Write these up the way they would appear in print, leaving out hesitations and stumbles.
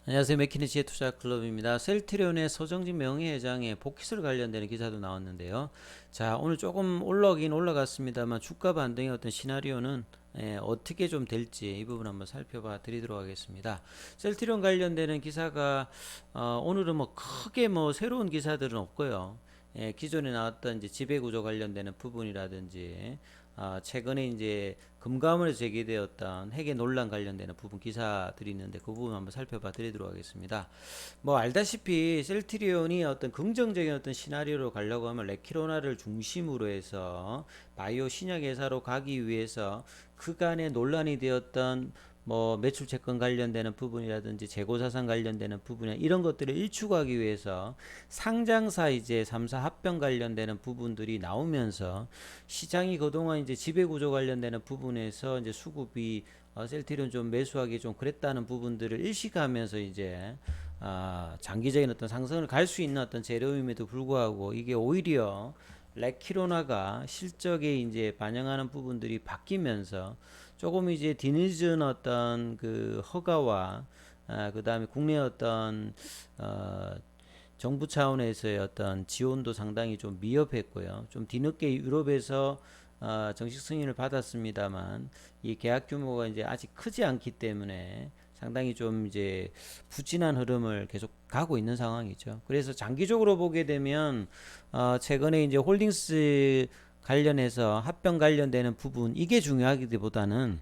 안녕하세요. 맥키니지의 투자클럽입니다. 셀트리온의 서정진 명예회장의 복귀설 관련되는 기사도 나왔는데요. 자, 오늘 조금 올라오긴 올라갔습니다만 주가 반등의 어떤 시나리오는 어떻게 좀 될지 이 부분 한번 살펴봐 드리도록 하겠습니다. 셀트리온 관련되는 기사가 오늘은 뭐 크게 뭐 새로운 기사들은 없고요. 기존에 나왔던 이제 지배구조 관련되는 부분이라든지 최근에 이제 금감원에서 제기되었던 핵의 논란 관련되는 부분 기사들이 있는데 그 부분 한번 살펴봐 드리도록 하겠습니다. 뭐 알다시피 셀트리온이 어떤 긍정적인 어떤 시나리오로 가려고 하면 레키로나를 중심으로 해서 바이오 신약 회사로 가기 위해서 그간에 논란이 되었던 뭐 매출 채권 관련되는 부분이라든지 재고자산 관련되는 부분이나 이런 것들을 일축하기 위해서 상장사 이제 3사 합병 관련되는 부분들이 나오면서 시장이 그동안 이제 지배구조 관련되는 부분에서 이제 수급이 셀트리온 좀 매수하기 좀 그랬다는 부분들을 일식하면서 이제 장기적인 어떤 상승을 갈 수 있는 어떤 재료임에도 불구하고 이게 오히려 레키로나가 실적에 이제 반영하는 부분들이 바뀌면서 조금 이제 뒤늦은 어떤 그 허가와 그다음에 국내 어떤 어, 정부 차원에서의 어떤 지원도 상당히 좀 미흡했고요. 좀 뒤늦게 유럽에서 정식 승인을 받았습니다만 이 계약 규모가 이제 아직 크지 않기 때문에 상당히 좀 이제 부진한 흐름을 계속 가고 있는 상황이죠. 그래서 장기적으로 보게 되면 최근에 이제 홀딩스 관련해서 합병 관련되는 부분 이게 중요하기보다는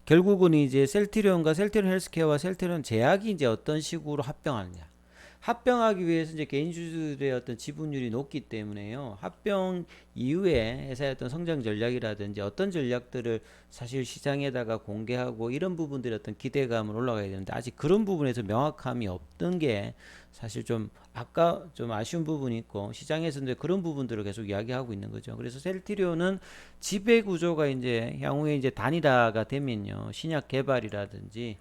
결국은 이제 셀트리온과 셀트리온 헬스케어와 셀트리온 제약이 이제 어떤 식으로 합병하느냐. 합병하기 위해서 이제 개인주주들의 어떤 지분율이 높기 때문에요. 합병 이후에 회사의 어떤 성장 전략이라든지 어떤 전략들을 사실 시장에다가 공개하고 이런 부분들의 어떤 기대감을 올라가야 되는데 아직 그런 부분에서 명확함이 없던 게 사실 좀 아까 좀 아쉬운 부분이 있고 시장에서 이제 그런 부분들을 계속 이야기하고 있는 거죠. 그래서 셀트리온은 지배 구조가 이제 향후에 이제 단일화가 되면요. 신약 개발이라든지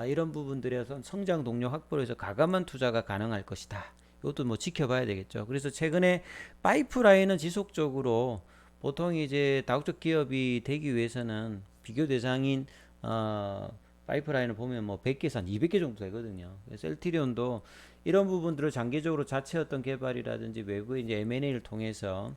이런 부분들에서 성장 동력 확보를 해서 가감한 투자가 가능할 것이다. 이것도 뭐 지켜봐야 되겠죠. 그래서 최근에 파이프라인은 지속적으로 보통 이제 다국적 기업이 되기 위해서는 비교 대상인 파이프라인을 보면 뭐 100개에서 한 200개 정도 되거든요. 셀트리온도 이런 부분들을 장기적으로 자체 어떤 개발이라든지 외부의 이제 M&A를 통해서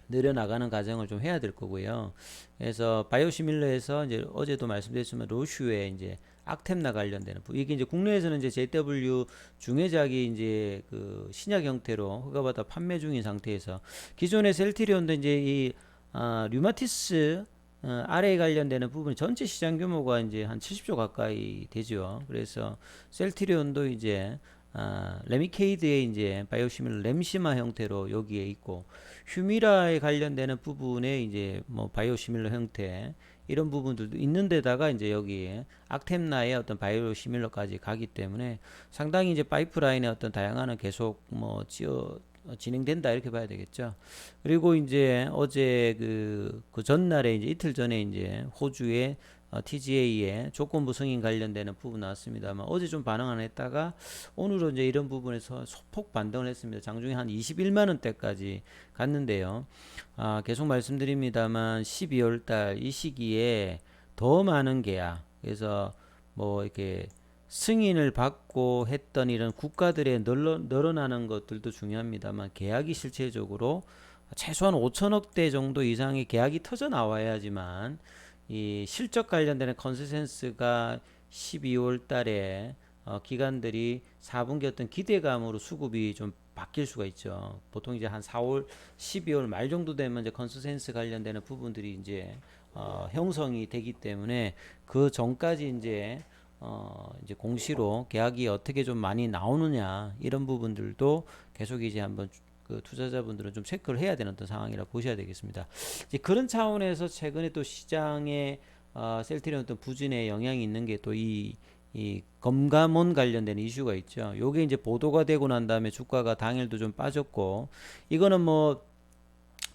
늘어나가는 과정을 좀 해야 될 거고요. 그래서 바이오시밀러에서 이제 어제도 말씀드렸지만 로슈의 이제 악템나 관련되는 이게 이제 국내에서는 이제 JW 중해작이 이제 그 신약 형태로 허가받아 판매 중인 상태에서 기존의 셀트리온도 이제 이 류마티스 RA 관련되는 부분 전체 시장 규모가 이제 한 70조 가까이 되죠. 그래서 셀트리온도 이제 레미케이드의 이제 바이오시밀러 램시마 형태로 여기에 있고 휴미라에 관련되는 부분에 이제 뭐 바이오시밀러 형태 이런 부분들도 있는데다가 이제 여기에 악템나의 어떤 바이오시밀러까지 가기 때문에 상당히 이제 파이프라인의 어떤 다양한 계속 뭐 진행된다 이렇게 봐야 되겠죠. 그리고 이제 어제 그 전날에 이제 이틀 전에 이제 호주의 TGA의 조건부 승인 관련되는 부분 나왔습니다만 어제 좀 반응 안 했다가 오늘은 이제 이런 부분에서 소폭 반등을 했습니다. 장중에 한 21만 원대까지 갔는데요. 계속 말씀드립니다만 12월 달 이 시기에 더 많은 계약 그래서 뭐 이렇게 승인을 받고 했던 이런 국가들의 늘어나는 것들도 중요합니다만 계약이 실체적으로 최소한 5천억 대 정도 이상의 계약이 터져 나와야지만 이 실적 관련되는 컨센서스가 12월 달에 기관들이 4분기 어떤 기대감으로 수급이 좀 바뀔 수가 있죠. 보통 이제 한 4월, 12월 말 정도 되면 이제 컨센서스 관련되는 부분들이 이제 형성이 되기 때문에 그 전까지 이제 공시로 계약이 어떻게 좀 많이 나오느냐 이런 부분들도 계속 이제 한번 그 투자자분들은 좀 체크를 해야 되는 어떤 상황이라 보셔야 되겠습니다. 이제 그런 차원에서 최근에 또 시장에 셀트리온 어떤 부진에 영향이 있는 게 또 이 검감원 관련된 이슈가 있죠. 요게 이제 보도가 되고 난 다음에 주가가 당일도 좀 빠졌고 이거는 뭐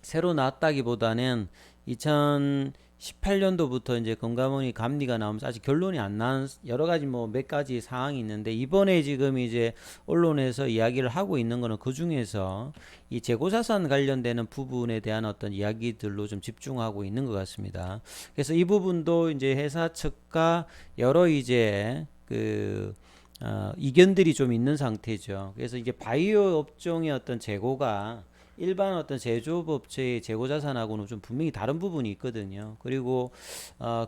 새로 나왔다기보다는 2018년도부터 이제 금감원이 감리가 나오면서 아직 결론이 안 난 여러 가지 뭐 몇 가지 사항이 있는데 이번에 지금 이제 언론에서 이야기를 하고 있는 거는 그 중에서 이 재고자산 관련되는 부분에 대한 어떤 이야기들로 좀 집중하고 있는 것 같습니다. 그래서 이 부분도 이제 회사 측과 여러 이제 그 이견들이 좀 있는 상태죠. 그래서 이게 바이오 업종의 어떤 재고가 일반 어떤 제조업 업체의 재고 자산하고는 좀 분명히 다른 부분이 있거든요. 그리고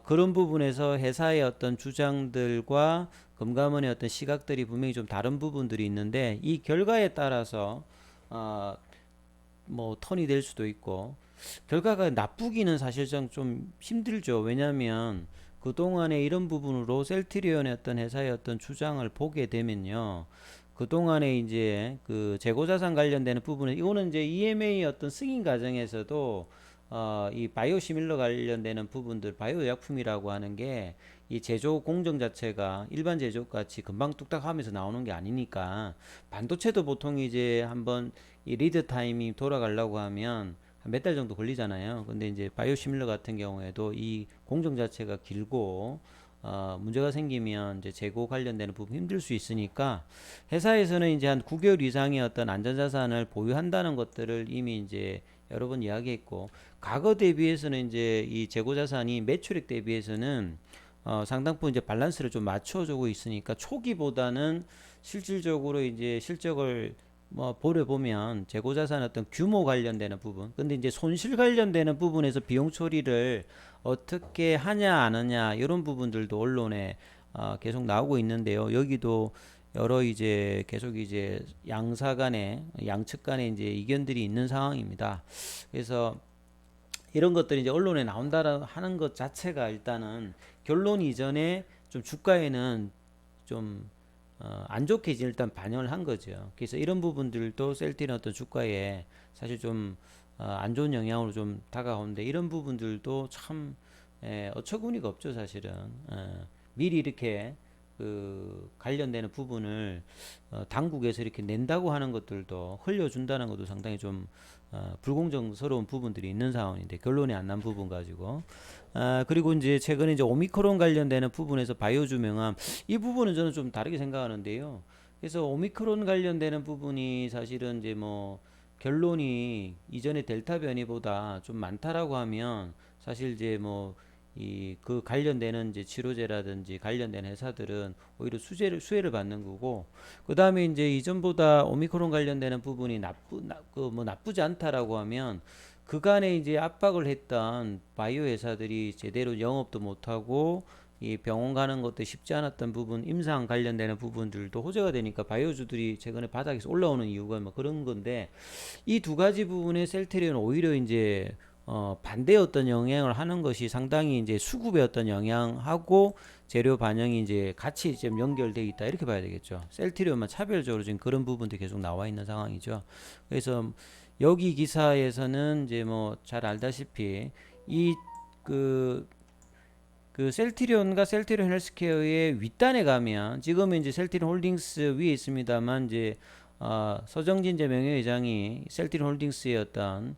그런 부분에서 회사의 어떤 주장들과 금감원의 어떤 시각들이 분명히 좀 다른 부분들이 있는데 이 결과에 따라서 어, 뭐 턴이 될 수도 있고 결과가 나쁘기는 사실상 좀 힘들죠. 왜냐하면 그동안에 이런 부분으로 셀트리온의 어떤 회사의 어떤 주장을 보게 되면요. 그동안에 이제 그 재고자산 관련되는 부분에 이거는 이제 EMA 어떤 승인 과정에서도 이 바이오 시밀러 관련되는 부분들 바이오 약품이라고 하는 게 이 제조 공정 자체가 일반 제조 같이 금방 뚝딱 하면서 나오는 게 아니니까 반도체도 보통 이제 한번 이 리드 타임이 돌아가려고 하면 몇 달 정도 걸리잖아요. 근데 이제 바이오시밀러 같은 경우에도 이 공정 자체가 길고 문제가 생기면 이제 재고 관련되는 부분 힘들 수 있으니까 회사에서는 이제 한 9개월 이상의 어떤 안전자산을 보유한다는 것들을 이미 이제 여러 번 이야기했고 과거 대비해서는 이제 이 재고자산이 매출액 대비해서는 상당부 이제 밸런스를 좀 맞춰주고 있으니까 초기보다는 실질적으로 이제 실적을 뭐 보려 보면 재고자산 어떤 규모 관련되는 부분, 근데 이제 손실 관련되는 부분에서 비용 처리를 어떻게 하냐 안 하냐 이런 부분들도 언론에 계속 나오고 있는데요. 여기도 여러 이제 계속 이제 양사 간에 양측 간에 이제 이견들이 있는 상황입니다. 그래서 이런 것들이 이제 언론에 나온다 하는 것 자체가 일단은 결론 이전에 좀 주가에는 좀 안 좋게 일단 반영을 한 거죠. 그래서 이런 부분들도 셀트리온 어떤 주가에 사실 좀 안 좋은 영향으로 좀 다가오는데 이런 부분들도 참 어처구니가 없죠 사실은. 미리 이렇게 그 관련되는 부분을 당국에서 이렇게 낸다고 하는 것들도 흘려준다는 것도 상당히 좀 불공정스러운 부분들이 있는 상황인데 결론이 안 난 부분 가지고 그리고 이제 최근에 이제 오미크론 관련되는 부분에서 바이오주 명함 이 부분은 저는 좀 다르게 생각하는데요. 그래서 오미크론 관련되는 부분이 사실은 이제 뭐 결론이 이전의 델타 변이보다 좀 많다라고 하면 사실 이제 뭐 이 그 관련되는 이제 치료제라든지 관련된 회사들은 오히려 수혜를 받는 거고 그 다음에 이제 이전보다 오미크론 관련되는 부분이 나쁘지 않다라고 하면 그간에 이제 압박을 했던 바이오 회사들이 제대로 영업도 못하고 이 병원 가는 것도 쉽지 않았던 부분, 임상 관련되는 부분들도 호재가 되니까 바이오주들이 최근에 바닥에서 올라오는 이유가 뭐 그런 건데 이 두 가지 부분의 셀트리온 오히려 이제 반대 어떤 영향을 하는 것이 상당히 이제 수급의 어떤 영향하고 재료 반영이 이제 같이 좀 연결되어 있다 이렇게 봐야 되겠죠. 셀트리온만 차별적으로 지금 그런 부분도 계속 나와 있는 상황이죠. 그래서 여기 기사에서는 이제 뭐 잘 알다시피 이그 셀트리온과 셀트리온 헬스케어의 윗단에 가면 지금은 이제 셀트리온 홀딩스 위에 있습니다만 이제 서정진 제 명예회장이 셀트리온 홀딩스의 어떤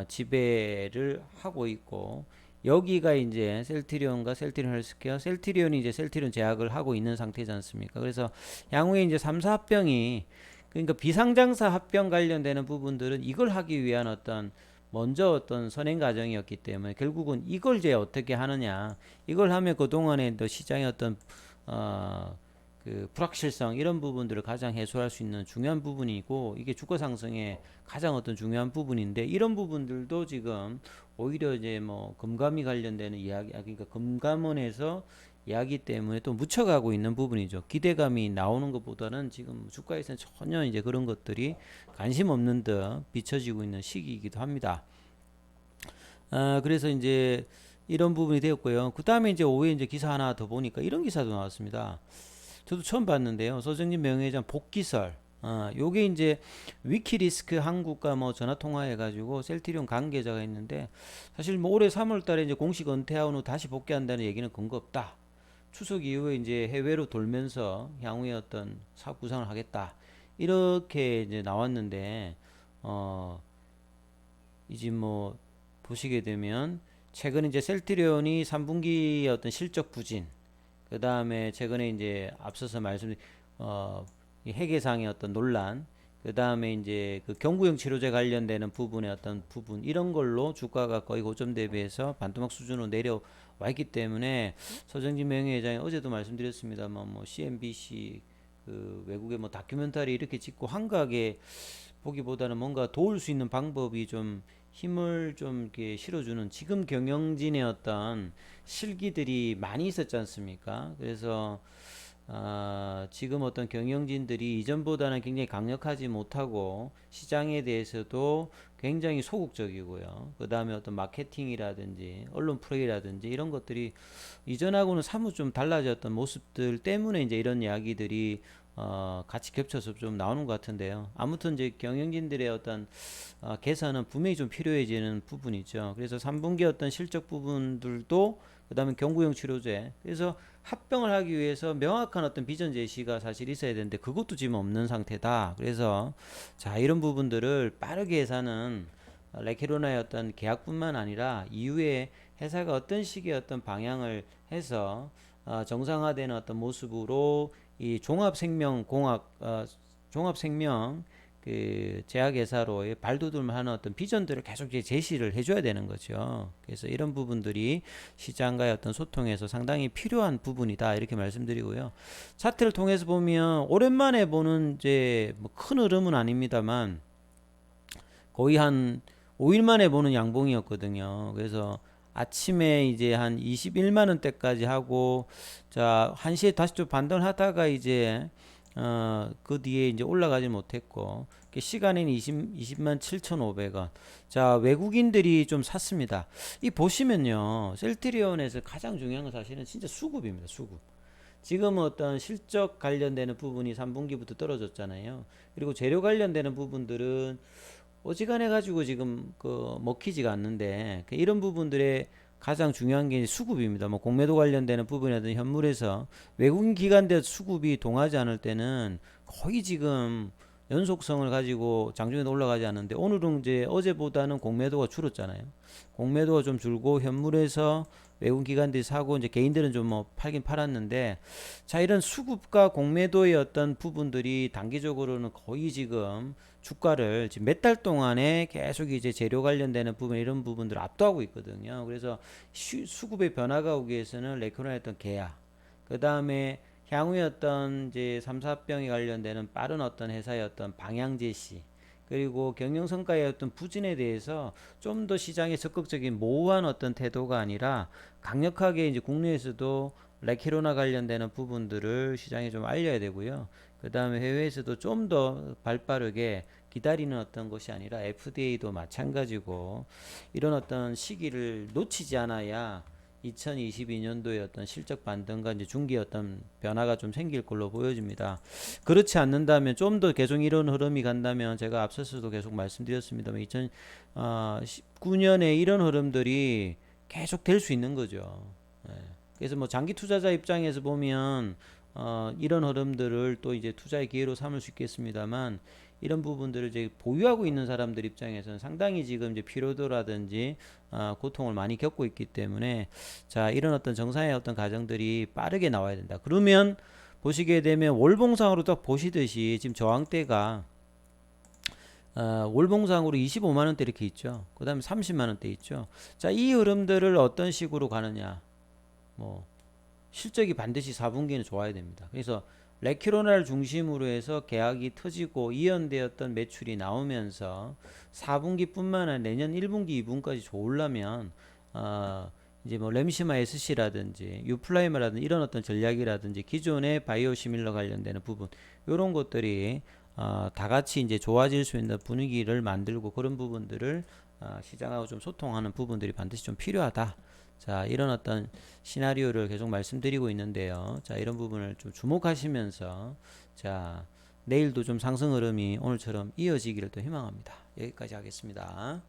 지배를 하고 있고 여기가 이제 셀트리온과 셀트리온 헬스케어 셀트리온이 이제 셀트리온 제약을 하고 있는 상태지 않습니까? 그래서 향후에 이제 3사 합병이 그러니까 비상장사 합병 관련되는 부분들은 이걸 하기 위한 어떤 먼저 어떤 선행 과정이었기 때문에 결국은 이걸 이제 어떻게 하느냐 이걸 하면 그동안에 또 시장의 어떤 어, 그 불확실성 이런 부분들을 가장 해소할 수 있는 중요한 부분이고 이게 주가 상승의 가장 어떤 중요한 부분인데 이런 부분들도 지금 오히려 이제 뭐 금감위 관련되는 이야기 그러니까 금감원에서 이야기 때문에 또 묻혀가고 있는 부분이죠. 기대감이 나오는 것보다는 지금 주가에서는 전혀 이제 그런 것들이 관심 없는 듯 비춰지고 있는 시기이기도 합니다. 그래서 이제 이런 부분이 되었고요. 그 다음에 이제 오후에 이제 기사 하나 더 보니까 이런 기사도 나왔습니다. 저도 처음 봤는데요. 서정진 명예회장 복귀설. 요게 이제 위키리스크 한국과 뭐 전화 통화해가지고 셀트리온 관계자가 있는데 사실 뭐 올해 3월달에 이제 공식 은퇴한 후 다시 복귀한다는 얘기는 근거 없다. 추석 이후에 이제 해외로 돌면서 향후에 어떤 사업 구상을 하겠다. 이렇게 이제 나왔는데 어 이제 뭐 보시게 되면 최근 이제 셀트리온이 3분기 어떤 실적 부진 그 다음에 최근에 이제 앞서서 말씀드린 이 회계상의 어떤 논란, 그 다음에 이제 그 경구용 치료제 관련되는 부분의 어떤 부분 이런 걸로 주가가 거의 고점 대비해서 반토막 수준으로 내려와 있기 때문에 서정진 명예회장이 어제도 말씀드렸습니다만 뭐 CNBC 그 외국의 뭐 다큐멘터리 이렇게 찍고 한가하게 보기보다는 뭔가 도울 수 있는 방법이 좀 힘을 좀 이렇게 실어주는 지금 경영진의 어떤 실기들이 많이 있었지 않습니까? 그래서 지금 어떤 경영진들이 이전보다는 굉장히 강력하지 못하고 시장에 대해서도 굉장히 소극적이고요. 그 다음에 어떤 마케팅이라든지 언론 플레이라든지 이런 것들이 이전하고는 사뭇 좀 달라졌던 모습들 때문에 이제 이런 이야기들이 같이 겹쳐서 좀 나오는 것 같은데요. 아무튼 이제 경영진들의 어떤 개선은 분명히 좀 필요해지는 부분이죠. 그래서 3분기 어떤 실적 부분들도 그 다음에 경구용 치료제 그래서 합병을 하기 위해서 명확한 어떤 비전 제시가 사실 있어야 되는데 그것도 지금 없는 상태다. 그래서 자 이런 부분들을 빠르게 해서는 레케로나의 어떤 계약뿐만 아니라 이후에 회사가 어떤 식의 어떤 방향을 해서 정상화되는 어떤 모습으로 이 종합생명공학 종합생명 그 제약회사로의 발돋움을 하는 어떤 비전들을 계속 이제 제시를 해줘야 되는 거죠. 그래서 이런 부분들이 시장과의 어떤 소통에서 상당히 필요한 부분이다 이렇게 말씀드리고요. 차트를 통해서 보면 오랜만에 보는 이제 뭐 큰 흐름은 아닙니다만 거의 한 5일 만에 보는 양봉이었거든요. 그래서 아침에 이제 한 21만 원대까지 하고 자 1시에 다시 좀 반등을 하다가 이제 그 뒤에 이제 올라가지 못했고 시간에는 20만 7,500원. 자 외국인들이 좀 샀습니다. 이 보시면요 셀트리온에서 가장 중요한 건 사실은 진짜 수급입니다. 수급. 지금 어떤 실적 관련되는 부분이 3분기부터 떨어졌잖아요. 그리고 재료 관련되는 부분들은 어지간해 가지고 지금 그 먹히지가 않는데 이런 부분들의 가장 중요한 게 수급입니다. 뭐 공매도 관련되는 부분이라든지 현물에서 외국인 기관대 수급이 동하지 않을 때는 거의 지금 연속성을 가지고 장중에도 올라가지 않는데 오늘은 이제 어제보다는 공매도가 줄었잖아요. 공매도가 좀 줄고 현물에서 외국 기관들이 사고 이제 개인들은 좀 뭐 팔긴 팔았는데 자 이런 수급과 공매도의 어떤 부분들이 단기적으로는 거의 지금 주가를 지금 몇 달 동안에 계속 이제 재료 관련되는 부분 이런 부분들을 압도하고 있거든요. 그래서 수급의 변화가 오기 위해서는 레코나의 어떤 계약 그 다음에 향후의 어떤 이제 3, 4병에 관련되는 빠른 어떤 회사의 어떤 방향 제시 그리고 경영 성과의 어떤 부진에 대해서 좀 더 시장의 적극적인 모호한 어떤 태도가 아니라 강력하게 이제 국내에서도 레키로나 관련되는 부분들을 시장에 좀 알려야 되고요. 그 다음에 해외에서도 좀 더 발빠르게 기다리는 어떤 것이 아니라 FDA도 마찬가지고 이런 어떤 시기를 놓치지 않아야 2022년도의 어떤 실적 반등과 이제 중기 어떤 변화가 좀 생길 걸로 보여집니다. 그렇지 않는다면 좀 더 계속 이런 흐름이 간다면 제가 앞서서도 계속 말씀드렸습니다만 2019년에 이런 흐름들이 계속 될 수 있는 거죠. 예. 그래서 뭐 장기 투자자 입장에서 보면 이런 흐름들을 또 이제 투자의 기회로 삼을 수 있겠습니다만 이런 부분들을 이제 보유하고 있는 사람들 입장에서는 상당히 지금 이제 피로도라든지 고통을 많이 겪고 있기 때문에 자 이런 어떤 정상의 어떤 가정들이 빠르게 나와야 된다. 그러면 보시게 되면 월봉상으로 딱 보시듯이 지금 저항대가 월봉상으로 25만원대 이렇게 있죠. 그 다음에 30만원대 있죠. 자, 이 흐름들을 어떤 식으로 가느냐. 뭐, 실적이 반드시 4분기는 좋아야 됩니다. 그래서 레키로나를 중심으로 해서 계약이 터지고 이연되었던 매출이 나오면서 4분기뿐만 아니라 내년 1분기, 2분까지 좋으려면 이제 뭐 램시마 SC라든지 유플라이마라든지 이런 어떤 전략이라든지 기존의 바이오시밀러 관련되는 부분 이런 것들이 다 같이 이제 좋아질 수 있는 분위기를 만들고 그런 부분들을 시장하고 좀 소통하는 부분들이 반드시 좀 필요하다. 자, 이런 어떤 시나리오를 계속 말씀드리고 있는데요. 자, 이런 부분을 좀 주목하시면서 자, 내일도 좀 상승 흐름이 오늘처럼 이어지기를 또 희망합니다. 여기까지 하겠습니다.